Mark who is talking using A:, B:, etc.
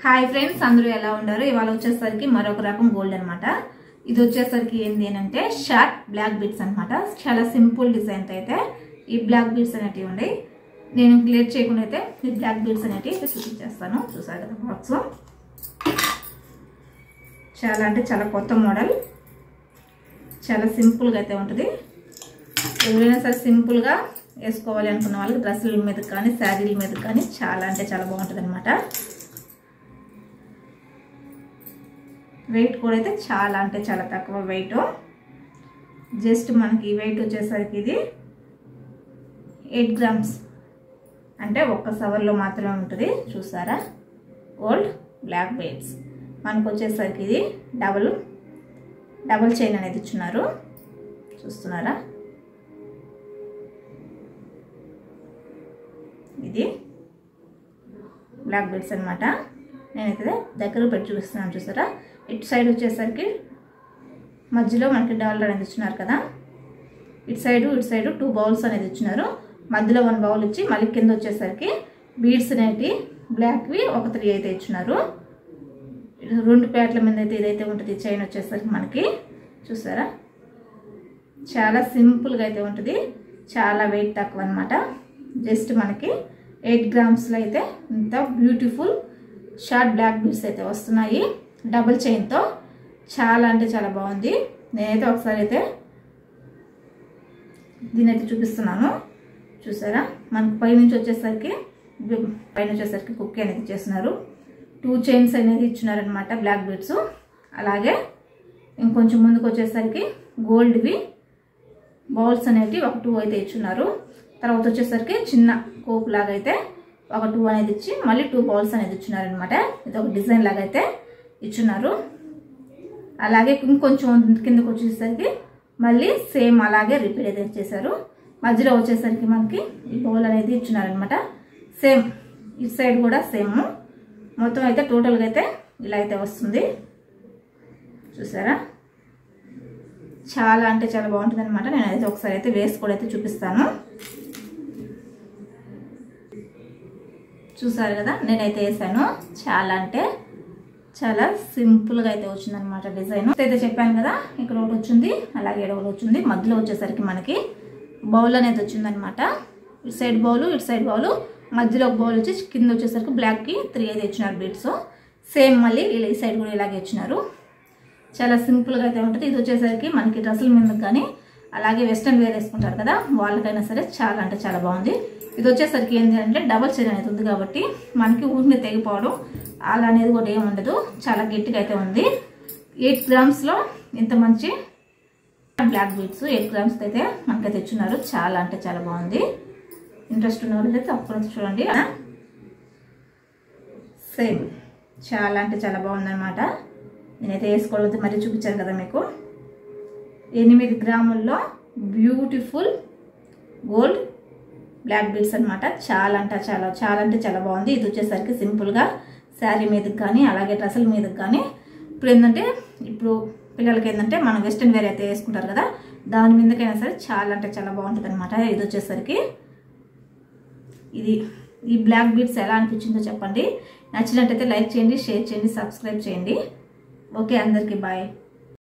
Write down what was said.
A: Hi friends, అందరూ ఎలా ఉన్నారు? ఇవాళ వచ్చేసరికి మరొక రకం గోల్డ్ అనమాట. ఇది వచ్చేసరికి ఏంది అంటే షార్ట్ బ్లాక్ బీడ్స్ అనమాట. చాలా సింపుల్ డిజైన్ అయితే ఈ బ్లాక్ బీడ్స్ అనేటివి ఉండే. నేను క్లియర్ చేయకుండా అయితే ఈ బ్లాక్ బీడ్స్ అనేటివి చూపించేస్తాను. చూసారు కదా బాక్స్. చాలా అంటే చాలా కొత్త మోడల్, చాలా సింపుల్గా అయితే ఉంటుంది. ఎవరైనా సరే సింపుల్గా వేసుకోవాలి అనుకున్న వాళ్ళకి డ్రెస్సుల మీద కానీ శారీల మీద కానీ చాలా అంటే చాలా బాగుంటుంది అనమాట. వెయిట్ కూడా అయితే చాలా అంటే చాలా తక్కువ వెయిట్. జస్ట్ మనకి వెయిట్ వచ్చేసరికి ఇది 8 గ్రామ్స్ అంటే 1 సవర్లో మాత్రమే ఉంటుంది. చూసారా, గోల్డ్ బ్లాక్ బీడ్స్. మనకు వచ్చేసరికి ఇది డబుల్ చైన్ అనేది ఇచ్చున్నారు. చూస్తున్నారా, ఇది బ్లాక్ బీడ్స్ అనమాట. నేనైతే దగ్గర పెట్టి చూపిస్తున్నాను. చూసారా, ఇటు సైడ్ వచ్చేసరికి మధ్యలో మనకి డాలర్ అనేది ఇచ్చినారు కదా. ఇటు సైడు 2 బౌల్స్ అనేది ఇచ్చినారు. మధ్యలో 1 బౌల్ ఇచ్చి మళ్ళీ కింద వచ్చేసరికి బీడ్స్ అనేవి బ్లాక్వి ఒక 3 అయితే ఇచ్చినారు. 2 ప్యాట్ల మీద అయితే ఇదైతే ఉంటుంది. చైన్ వచ్చేసరికి మనకి చూసారా, చాలా సింపుల్గా అయితే ఉంటుంది. చాలా వెయిట్ తక్కువ అనమాట. జస్ట్ మనకి 8 గ్రామ్స్లో అయితే ఇంత బ్యూటిఫుల్ షార్ట్ బ్లాక్ బీడ్స్ అయితే వస్తున్నాయి డబుల్ చైన్తో. చాలా అంటే చాలా బాగుంది. నేనైతే ఒకసారి అయితే దీనైతే చూపిస్తున్నాను. చూసారా, మనకు పైనుంచి వచ్చేసరికి కుక్కి అనేది ఇచ్చేస్తున్నారు. 2 చైన్స్ అనేది ఇచ్చినారనమాట బ్లాక్ బీడ్స్. అలాగే ఇంకొంచెం ముందుకు వచ్చేసరికి గోల్డ్వి బౌల్స్ అనేవి ఒక 2 అయితే ఇచ్చున్నారు. తర్వాత వచ్చేసరికి చిన్న కోప్ లాగా అయితే ఒక 2 అనేది ఇచ్చి మళ్ళీ 2 బౌల్స్ అనేది ఇచ్చినారనమాట. ఇది ఒక డిజైన్ లాగా అయితే ఇచ్చున్నారు. అలాగే ఇంకొంచెం కిందకు వచ్చేసరికి మళ్ళీ సేమ్ అలాగే రిపీట్ అయితే చేశారు. మధ్యలో వచ్చేసరికి మనకి ఈ బౌల్ అనేది ఇచ్చినారనమాట. సేమ్ ఇటు సైడ్ కూడా సేమ్. మొత్తం అయితే టోటల్గా అయితే ఇలా అయితే వస్తుంది. చూసారా, చాలా అంటే చాలా బాగుంటుంది అనమాట. నేనైతే ఒకసారి అయితే వేసి కూడా అయితే చూపిస్తాను. చూసారు కదా, నేనైతే వేసాను. చాలా అంటే చాలా సింపుల్గా అయితే వచ్చిందనమాట డిజైన్. అయితే చెప్పాను కదా, ఇక్కడ ఒకటి వచ్చింది, అలాగే ఒకటి వచ్చింది. మధ్యలో వచ్చేసరికి మనకి బౌల్ అనేది వచ్చిందనమాట. ఇటు సైడ్ బౌలు, ఇటు సైడ్ బౌలు, మధ్యలో ఒక బౌల్ వచ్చి కింద వచ్చేసరికి బ్లాక్కి 3 అయితే ఇచ్చినారు బీడ్స్. సేమ్ మళ్ళీ ఈ సైడ్ కూడా ఇలాగే ఇచ్చినారు. చాలా సింపుల్గా అయితే ఉంటుంది. ఇది వచ్చేసరికి మనకి డ్రెస్సుల మీద కానీ అలాగే వెస్ట్రన్ వేర్ వేసుకుంటారు కదా, వాళ్ళకైనా సరే చాలా అంటే చాలా బాగుంది. ఇది వచ్చేసరికి ఏంటి అంటే డబల్ చైన్ అనేది ఉంది కాబట్టి మనకి ఊరిని తెగిపోవడం అలా అనేది కూడా ఏమి ఉండదు. చాలా గట్టిగా అయితే ఉంది. 8 గ్రామ్స్లో ఇంత మంచి బ్లాక్ బీడ్స్ 8 గ్రామ్స్ అయితే మనకైతే ఇచ్చున్నారు. చాలా అంటే చాలా బాగుంది. ఇంట్రెస్ట్ ఉన్న వాళ్ళు అయితే తప్పకుండా చూడండి. సేమ్ చాలా అంటే చాలా బాగుందన్నమాట. నేనైతే వేసుకోలేదు, మరీ చూపించాను కదా మీకు. 8 గ్రాముల్లో బ్యూటిఫుల్ గోల్డ్ బ్లాక్ బీడ్స్ అనమాట. చాలా అంటే చాలా బాగుంది. ఇది వచ్చేసరికి సింపుల్గా శారీ మీదకి కానీ అలాగే డ్రెస్సుల మీదకి కానీ ఇప్పుడు పిల్లలకి ఏంటంటే మనం వెస్ట్రన్ వేర్ అయితే వేసుకుంటారు కదా, దాని మీదకైనా సరే చాలా అంటే చాలా బాగుంటుంది అనమాట. ఇది వచ్చేసరికి ఈ బ్లాక్ బీడ్స్ ఎలా అనిపించిందో చెప్పండి. నచ్చినట్టయితే లైక్ చేయండి, షేర్ చేయండి, సబ్స్క్రైబ్ చేయండి. ఓకే, అందరికీ బాయ్.